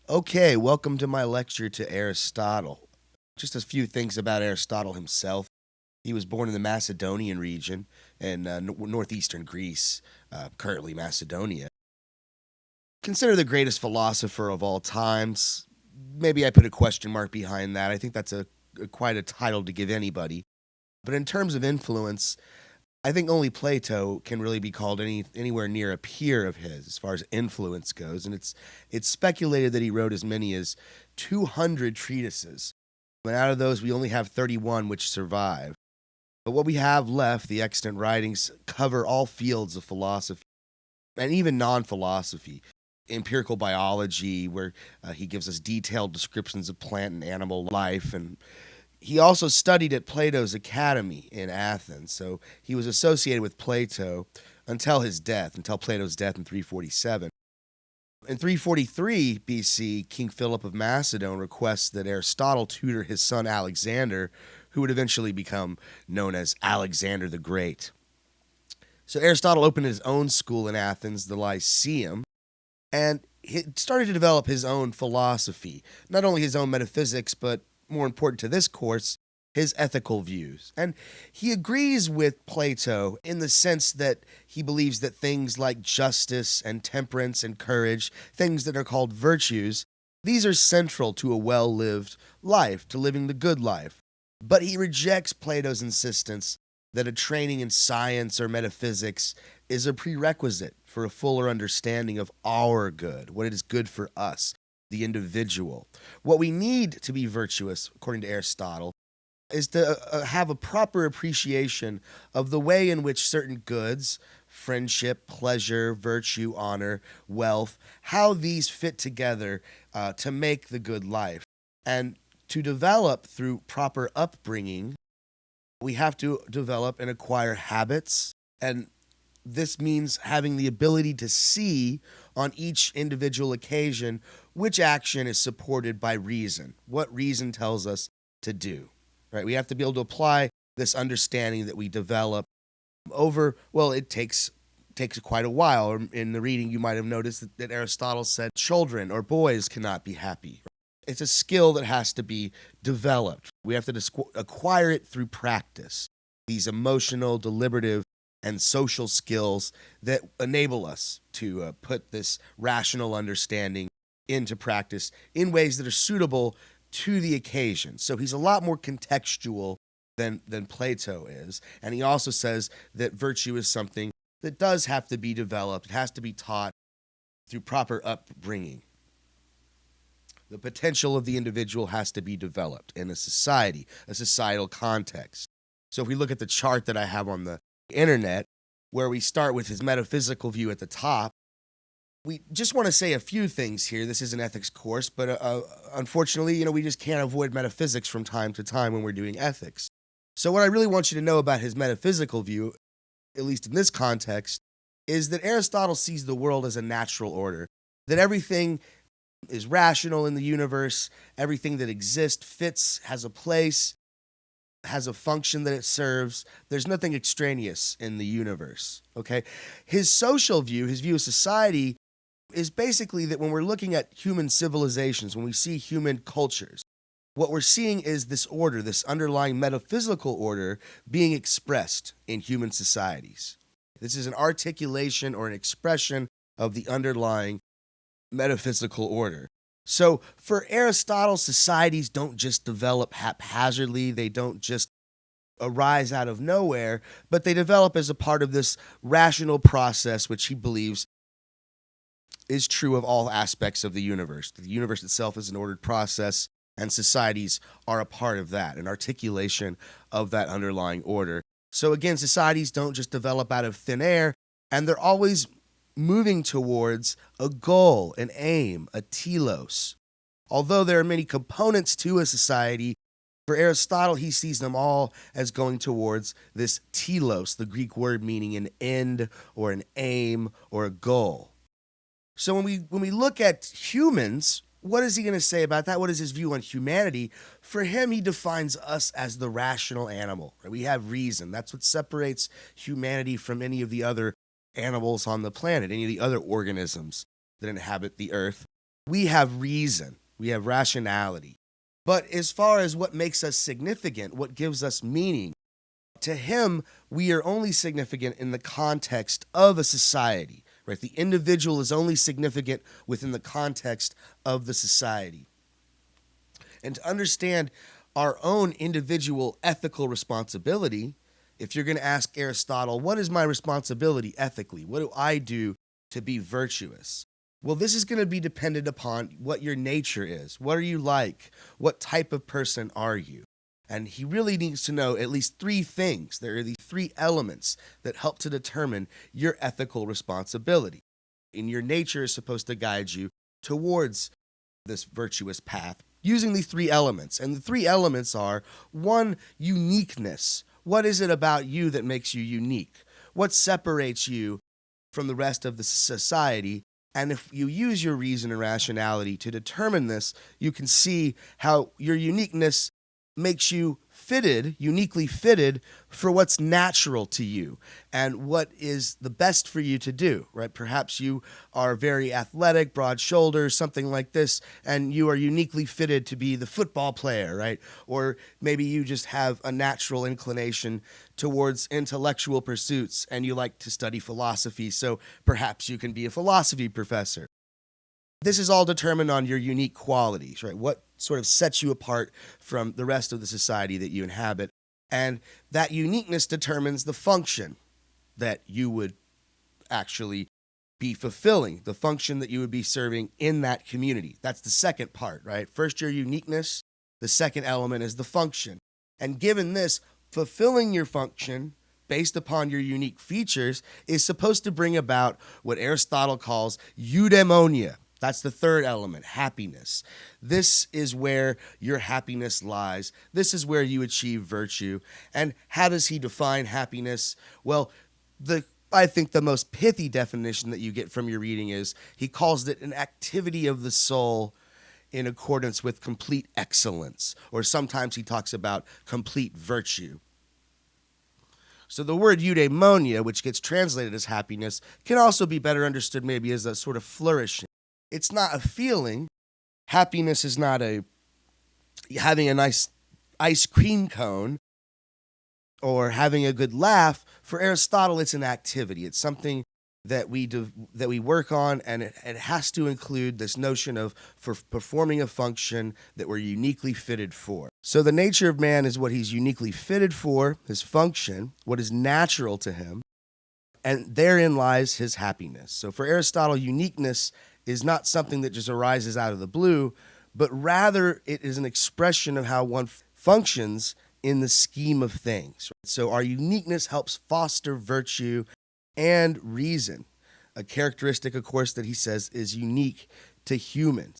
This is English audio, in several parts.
Okay, welcome to my lecture to Aristotle. Just a few things about Aristotle himself. He was born in the Macedonian region in northeastern Greece, currently Macedonia. Considered the greatest philosopher of all times. Maybe I put a question mark behind that. I think that's quite a title to give anybody. But in terms of influence, I think only Plato can really be called anywhere near a peer of his as far as influence goes, and it's speculated that he wrote as many as 200 treatises. And out of those, we only have 31 which survive. But what we have left, the extant writings, cover all fields of philosophy and even non-philosophy. Empirical biology, where he gives us detailed descriptions of plant and animal life, and he also studied at Plato's academy in Athens. So he was associated with Plato until his death, until Plato's death in 347. In 343 BC, King Philip of Macedon requests that Aristotle tutor his son Alexander, who would eventually become known as Alexander the Great. So Aristotle opened his own school in Athens, the Lyceum, and he started to develop his own philosophy, not only his own metaphysics, but more important to this course, his ethical views. And he agrees with Plato in the sense that he believes that things like justice and temperance and courage, things that are called virtues, these are central to a well-lived life, to living the good life. But he rejects Plato's insistence that a training in science or metaphysics is a prerequisite for a fuller understanding of our good, what is good for us, the individual. What we need to be virtuous, according to Aristotle, is to have a proper appreciation of the way in which certain goods, friendship, pleasure, virtue, honor, wealth, how these fit together to make the good life. And to develop through proper upbringing, we have to develop and acquire habits, and this means having the ability to see on each individual occasion which action is supported by reason, what reason tells us to do. Right? We have to be able to apply this understanding that we develop over, well, it takes quite a while. In the reading, you might have noticed that Aristotle said children or boys cannot be happy. It's a skill that has to be developed. We have to acquire it through practice. These emotional, deliberative, and social skills that enable us to put this rational understanding into practice in ways that are suitable to the occasion. So he's a lot more contextual than Plato is. And he also says that virtue is something that does have to be developed. It has to be taught through proper upbringing. The potential of the individual has to be developed in a society, a societal context. So if we look at the chart that I have on the internet, where we start with his metaphysical view at the top, we just want to say a few things here. This is an ethics course, but unfortunately, we just can't avoid metaphysics from time to time when we're doing ethics. So what I really want you to know about his metaphysical view, at least in this context, is that Aristotle sees the world as a natural order, that everything is rational in the universe, everything that exists fits, has a place, has a function that it serves. There's nothing extraneous in the universe, okay? His social view, his view of society, is basically that when we're looking at human civilizations, when we see human cultures, what we're seeing is this order, this underlying metaphysical order being expressed in human societies. This is an articulation or an expression of the underlying metaphysical order. So for Aristotle, societies don't just develop haphazardly, they don't just arise out of nowhere, but they develop as a part of this rational process, which he believes is true of all aspects of the universe. The universe itself is an ordered process, and societies are a part of that, an articulation of that underlying order. So again, societies don't just develop out of thin air, and they're always moving towards a goal, an aim, a telos. Although there are many components to a society, for Aristotle, he sees them all as going towards this telos, the Greek word meaning an end or an aim or a goal. So when we look at humans, what is he going to say about that? What is his view on humanity? For him, he defines us as the rational animal. We have reason. That's what separates humanity from any of the other animals on the planet, any of the other organisms that inhabit the earth. We have reason, we have rationality. But as far as what makes us significant, what gives us meaning, to him, we are only significant in the context of a society, right? The individual is only significant within the context of the society. And to understand our own individual ethical responsibility, if you're going to ask Aristotle, what is my responsibility ethically? What do I do to be virtuous? Well, this is going to be dependent upon what your nature is. What are you like? What type of person are you? And he really needs to know at least three things. There are the three elements that help to determine your ethical responsibility. And your nature is supposed to guide you towards this virtuous path using the three elements. And the three elements are, one, uniqueness. What is it about you that makes you unique? What separates you from the rest of the society? And if you use your reason and rationality to determine this, you can see how your uniqueness makes you uniquely fitted for what's natural to you and what is the best for you to do, right? Perhaps you are very athletic, broad shoulders, something like this, and you are uniquely fitted to be the football player, right? Or maybe you just have a natural inclination towards intellectual pursuits and you like to study philosophy, so perhaps you can be a philosophy professor. This is all determined on your unique qualities, right? What sort of sets you apart from the rest of the society that you inhabit. And that uniqueness determines the function that you would actually be fulfilling, the function that you would be serving in that community. That's the second part, right? First, your uniqueness. The second element is the function. And given this, fulfilling your function based upon your unique features is supposed to bring about what Aristotle calls eudaimonia. That's the third element, happiness. This is where your happiness lies. This is where you achieve virtue. And how does he define happiness? Well, I think the most pithy definition that you get from your reading is he calls it an activity of the soul in accordance with complete excellence, or sometimes he talks about complete virtue. So the word eudaimonia, which gets translated as happiness, can also be better understood maybe as a sort of flourishing. It's not a feeling. Happiness is not having a nice ice cream cone or having a good laugh. For Aristotle, it's an activity. It's something that we work on, and it has to include this notion of for performing a function that we're uniquely fitted for. So the nature of man is what he's uniquely fitted for, his function, what is natural to him, and therein lies his happiness. So for Aristotle, uniqueness is not something that just arises out of the blue, but rather it is an expression of how one functions in the scheme of things. So our uniqueness helps foster virtue and reason, a characteristic, of course, that he says is unique to humans.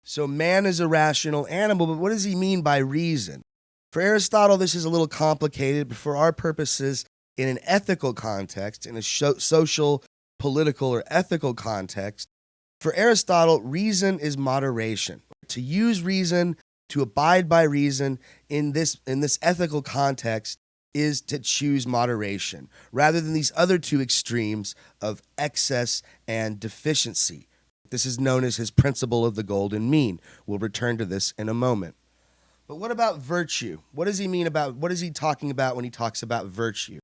So man is a rational animal, but what does he mean by reason? For Aristotle, this is a little complicated, but for our purposes, in an ethical context, in a social, political, or ethical context, for Aristotle, reason is moderation. To use reason, to abide by reason in this ethical context is to choose moderation, rather than these other two extremes of excess and deficiency. This is known as his principle of the golden mean. We'll return to this in a moment. But what about virtue? What does he talking about when he talks about virtue?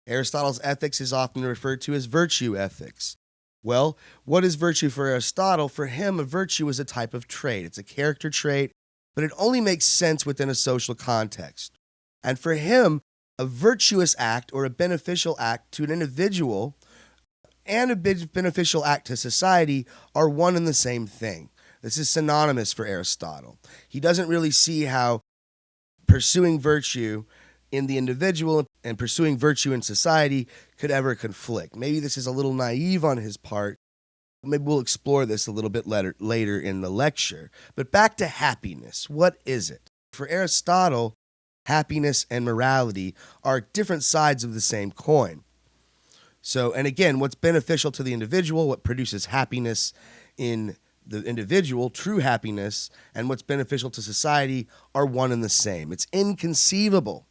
Aristotle's ethics is often referred to as virtue ethics. Well, what is virtue for Aristotle? For him, a virtue is a type of trait. It's a character trait, but it only makes sense within a social context. And for him, a virtuous act or a beneficial act to an individual and a beneficial act to society are one and the same thing. This is synonymous for Aristotle. He doesn't really see how pursuing virtue in the individual and pursuing virtue in society could ever conflict. Maybe this is a little naive on his part. Maybe we'll explore this a little bit later in the lecture. But back to happiness. What is it? For Aristotle, happiness and morality are different sides of the same coin. So, and again, what's beneficial to the individual, what produces happiness in the individual, true happiness, and what's beneficial to society are one and the same. It's inconceivable,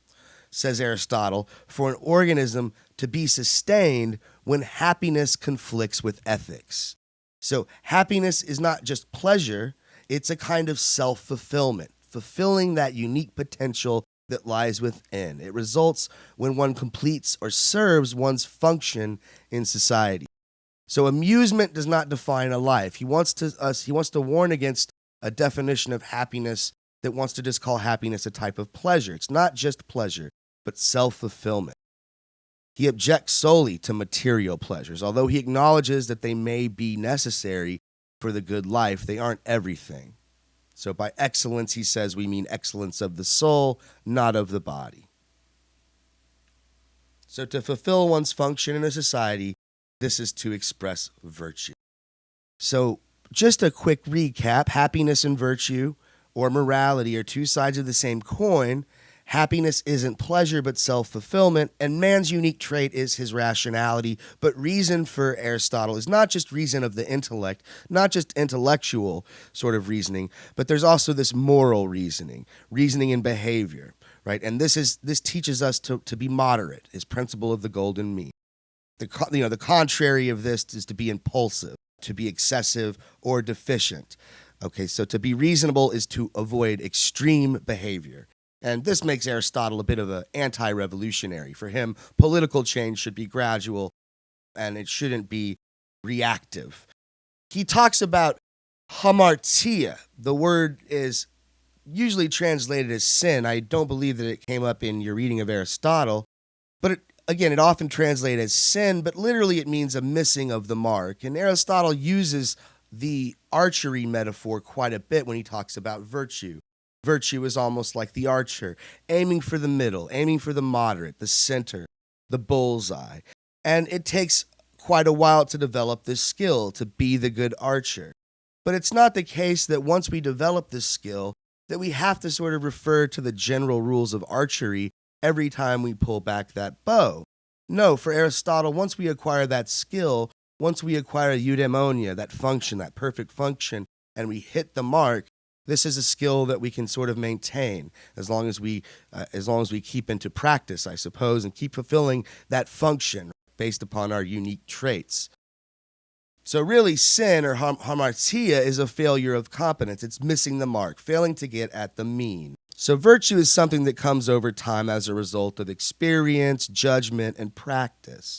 says Aristotle, for an organism to be sustained when happiness conflicts with ethics. So happiness is not just pleasure, it's a kind of self-fulfillment, fulfilling that unique potential that lies within. It results when one completes or serves one's function in society. So amusement does not define a life. He wants to warn against a definition of happiness that wants to just call happiness a type of pleasure. It's not just pleasure, but self-fulfillment. He objects solely to material pleasures. Although he acknowledges that they may be necessary for the good life, they aren't everything. So by excellence, he says we mean excellence of the soul, not of the body. So to fulfill one's function in a society, this is to express virtue. So just a quick recap, happiness and virtue or morality are two sides of the same coin. Happiness isn't pleasure but self-fulfillment, and man's unique trait is his rationality. But reason for Aristotle is not just reason of the intellect, not just intellectual sort of reasoning, but there's also this moral reasoning in behavior, right? And this teaches us to be moderate, his principle of the golden mean. The contrary of this is to be impulsive, to be excessive or deficient. Okay, so to be reasonable is to avoid extreme behavior. And this makes Aristotle a bit of an anti-revolutionary. For him, political change should be gradual and it shouldn't be reactive. He talks about hamartia. The word is usually translated as sin. I don't believe that it came up in your reading of Aristotle, but it often translated as sin, but literally it means a missing of the mark. And Aristotle uses the archery metaphor quite a bit when he talks about virtue. Virtue is almost like the archer, aiming for the middle, aiming for the moderate, the center, the bullseye. And it takes quite a while to develop this skill, to be the good archer. But it's not the case that once we develop this skill, that we have to sort of refer to the general rules of archery every time we pull back that bow. No, for Aristotle, once we acquire that skill, once we acquire eudaimonia, that function, that perfect function, and we hit the mark, this is a skill that we can sort of maintain as long as we keep into practice, I suppose, and keep fulfilling that function based upon our unique traits. So really, sin or hamartia is a failure of competence. It's missing the mark, failing to get at the mean. So virtue is something that comes over time as a result of experience, judgment, and practice.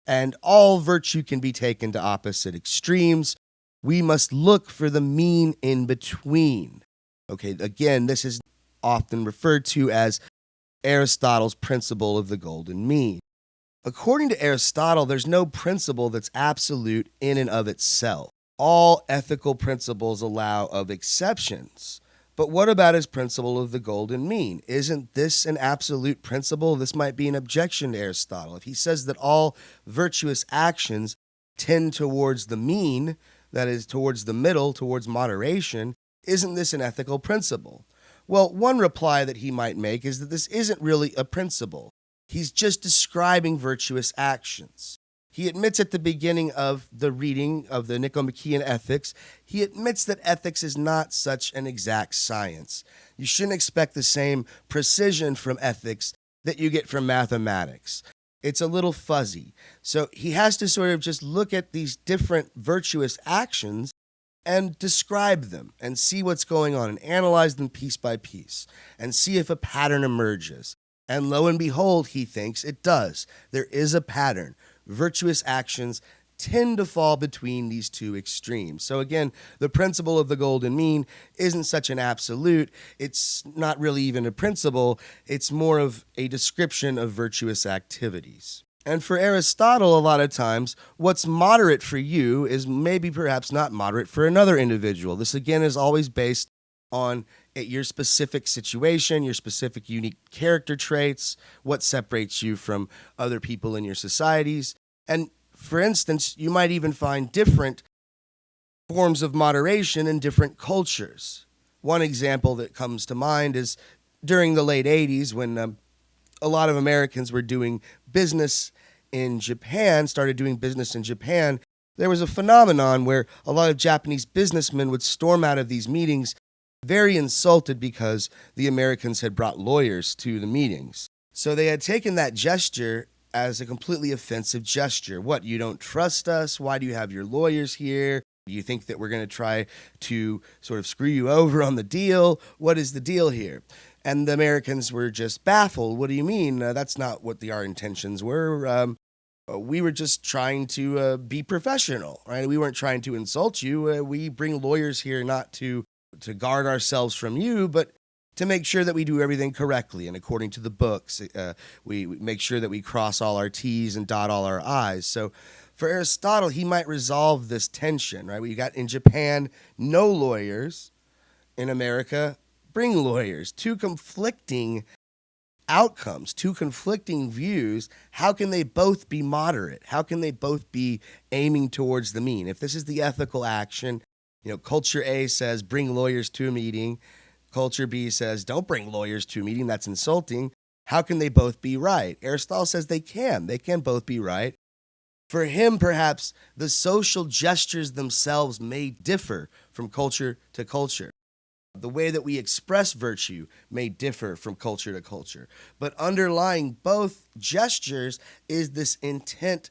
And all virtue can be taken to opposite extremes. We must look for the mean in between. Okay, again, this is often referred to as Aristotle's principle of the golden mean. According to Aristotle, there's no principle that's absolute in and of itself. All ethical principles allow of exceptions. But what about his principle of the golden mean? Isn't this an absolute principle? This might be an objection to Aristotle. If he says that all virtuous actions tend towards the mean, that is, towards the middle, towards moderation, isn't this an ethical principle? Well, one reply that he might make is that this isn't really a principle. He's just describing virtuous actions. He admits at the beginning of the reading of the Nicomachean Ethics, he admits that ethics is not such an exact science. You shouldn't expect the same precision from ethics that you get from mathematics. It's a little fuzzy. So he has to sort of just look at these different virtuous actions and describe them and see what's going on and analyze them piece by piece and see if a pattern emerges. And lo and behold, he thinks it does. There is a pattern. Virtuous actions tend to fall between these two extremes. So again, the principle of the golden mean isn't such an absolute. It's not really even a principle. It's more of a description of virtuous activities. And for Aristotle, a lot of times, what's moderate for you is maybe perhaps not moderate for another individual. This again is always based on your specific situation, your specific unique character traits, what separates you from other people in your societies. And for instance, you might even find different forms of moderation in different cultures. One example that comes to mind is during the late 80s when a lot of Americans were doing business in Japan, started doing business in Japan. There was a phenomenon where a lot of Japanese businessmen would storm out of these meetings very insulted because the Americans had brought lawyers to the meetings. So they had taken that gesture as a completely offensive gesture. What, you don't trust us? Why do you have your lawyers here? You think that we're going to try to sort of screw you over on the deal? What is the deal here? And the Americans were just baffled. What do you mean? That's not what our intentions were. We were just trying to be professional, right? We weren't trying to insult you. We bring lawyers here not to guard ourselves from you, but to make sure that we do everything correctly and according to the books. We make sure that we cross all our T's and dot all our I's. So for Aristotle, he might resolve this tension, right? We got in Japan, no lawyers. In America, bring lawyers. Two conflicting outcomes, two conflicting views. How can they both be moderate? How can they both be aiming towards the mean? If this is the ethical action, culture A says bring lawyers to a meeting. Culture B says don't bring lawyers to a meeting. That's insulting. How can they both be right? Aristotle says they can. They can both be right. For him, perhaps, the social gestures themselves may differ from culture to culture. The way that we express virtue may differ from culture to culture. But underlying both gestures is this intent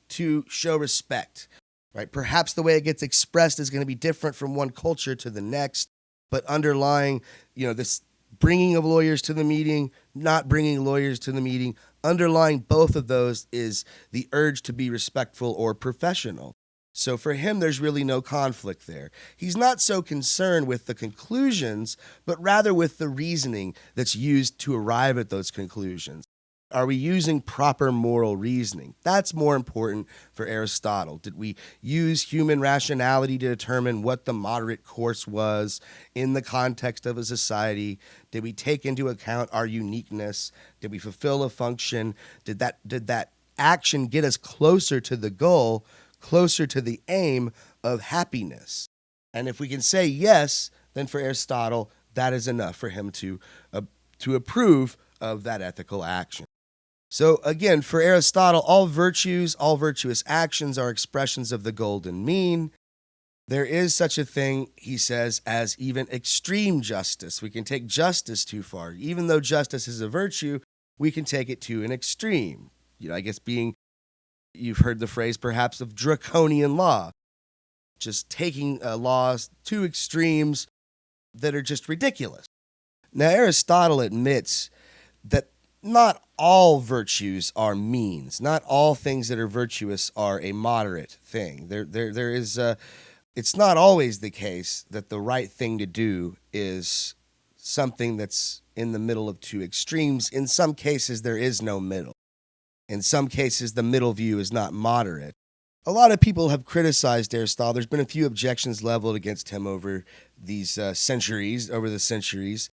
to show respect, right? Perhaps the way it gets expressed is going to be different from one culture to the next, but underlying, this bringing of lawyers to the meeting, not bringing lawyers to the meeting, underlying both of those is the urge to be respectful or professional. So for him, there's really no conflict there. He's not so concerned with the conclusions, but rather with the reasoning that's used to arrive at those conclusions. Are we using proper moral reasoning? That's more important for Aristotle. Did we use human rationality to determine what the moderate course was in the context of a society? Did we take into account our uniqueness? Did we fulfill a function? Did that action get us closer to the goal, closer to the aim of happiness? And if we can say yes, then for Aristotle, that is enough for him to approve of that ethical action. So again, for Aristotle, all virtues, all virtuous actions are expressions of the golden mean. There is such a thing, he says, as even extreme justice. We can take justice too far. Even though justice is a virtue, we can take it to an extreme. I guess you've heard the phrase perhaps of draconian law, just taking laws to extremes that are just ridiculous. Now, Aristotle admits that not all virtues are means. Not all things that are virtuous are a moderate thing. There is it's not always the case that the right thing to do is something that's in the middle of two extremes. In some cases, there is no middle. In some cases, the middle view is not moderate. A lot of people have criticized Aristotle. There's been a few objections leveled against him over the centuries,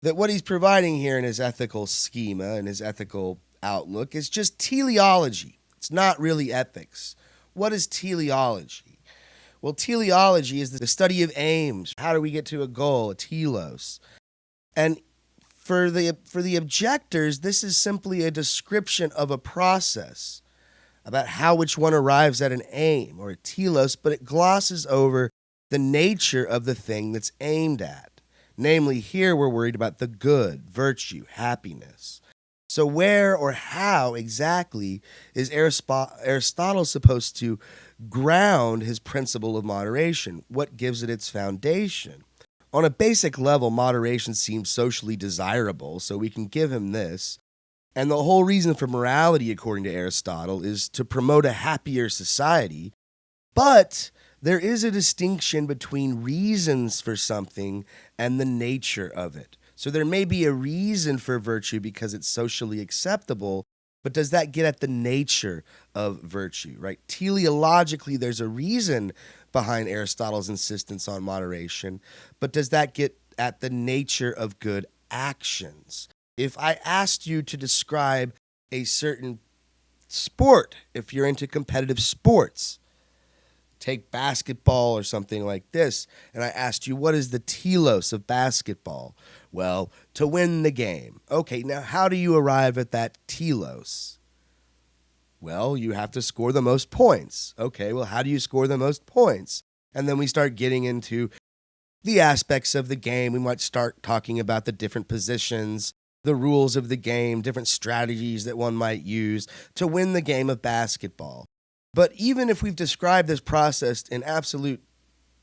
that what he's providing here in his ethical schema and his ethical outlook is just teleology. It's not really ethics. What is teleology? Well, teleology is the study of aims. How do we get to a goal, a telos? And for the objectors, this is simply a description of a process about how which one arrives at an aim or a telos, but it glosses over the nature of the thing that's aimed at. Namely, here we're worried about the good, virtue, happiness. So where or how exactly is Aristotle supposed to ground his principle of moderation? What gives it its foundation? On a basic level, moderation seems socially desirable, so we can give him this. And the whole reason for morality, according to Aristotle, is to promote a happier society. But there is a distinction between reasons for something and the nature of it. So there may be a reason for virtue because it's socially acceptable, but does that get at the nature of virtue, right? Teleologically, there's a reason behind Aristotle's insistence on moderation, but does that get at the nature of good actions? If I asked you to describe a certain sport, if you're into competitive sports, take basketball or something like this, and I asked you, what is the telos of basketball? Well, to win the game. Okay, now how do you arrive at that telos? Well, you have to score the most points. Okay, well, how do you score the most points? And then we start getting into the aspects of the game. We might start talking about the different positions, the rules of the game, different strategies that one might use to win the game of basketball. But even if we've described this process in absolute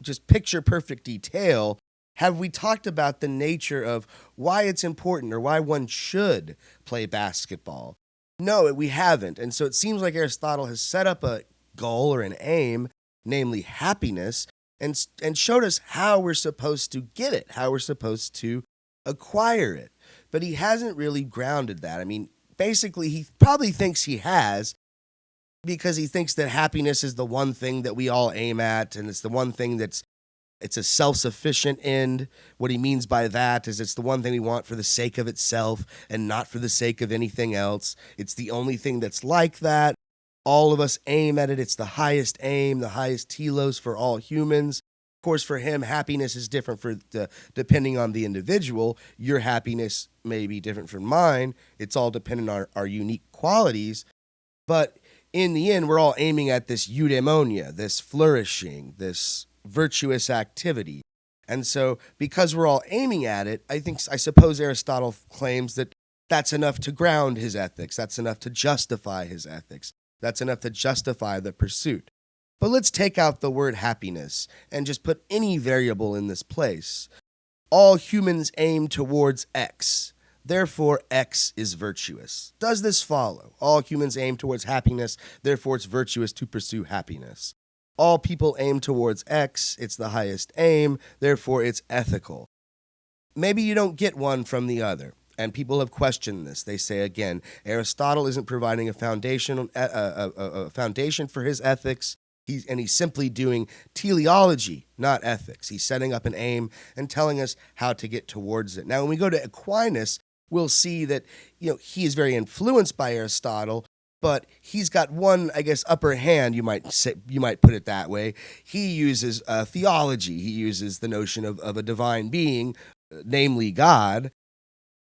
just picture perfect detail, have we talked about the nature of why it's important or why one should play basketball? No, we haven't. And so it seems like Aristotle has set up a goal or an aim, namely happiness, and showed us how we're supposed to get it, how we're supposed to acquire it. But he hasn't really grounded that. I mean, basically, he probably thinks he has, because he thinks that happiness is the one thing that we all aim at, and it's the one thing it's a self-sufficient end. What he means by that is it's the one thing we want for the sake of itself and not for the sake of anything else. It's the only thing that's like that. All of us aim at it. It's the highest aim, the highest telos for all humans. Of course, for him, happiness is different depending on the individual. Your happiness may be different from mine. It's all dependent on our unique qualities. But in the end, we're all aiming at this eudaimonia, this flourishing, this virtuous activity. And so because we're all aiming at it, I suppose Aristotle claims that that's enough to ground his ethics. That's enough to justify his ethics. That's enough to justify the pursuit. But let's take out the word happiness and just put any variable in this place. All humans aim towards X. Therefore, X is virtuous. Does this follow? All humans aim towards happiness. Therefore, it's virtuous to pursue happiness. All people aim towards X, it's the highest aim, therefore it's ethical. Maybe you don't get one from the other, and people have questioned this. They say, again, Aristotle isn't providing a foundation for his ethics, he's simply doing teleology, not ethics. He's setting up an aim and telling us how to get towards it. Now, when we go to Aquinas, we'll see that he is very influenced by Aristotle, but he's got one, I guess, upper hand, you might put it that way. He uses theology. He uses the notion of a divine being, namely God,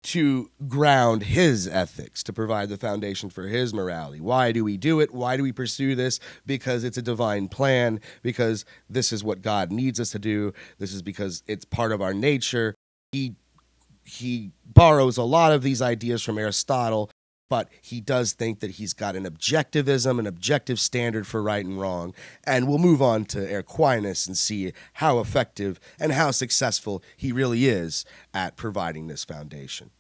to ground his ethics, to provide the foundation for his morality. Why do we do it? Why do we pursue this? Because it's a divine plan, because this is what God needs us to do. This is because it's part of our nature. He borrows a lot of these ideas from Aristotle, but he does think that he's got an objectivism, an objective standard for right and wrong. And we'll move on to Aquinas and see how effective and how successful he really is at providing this foundation.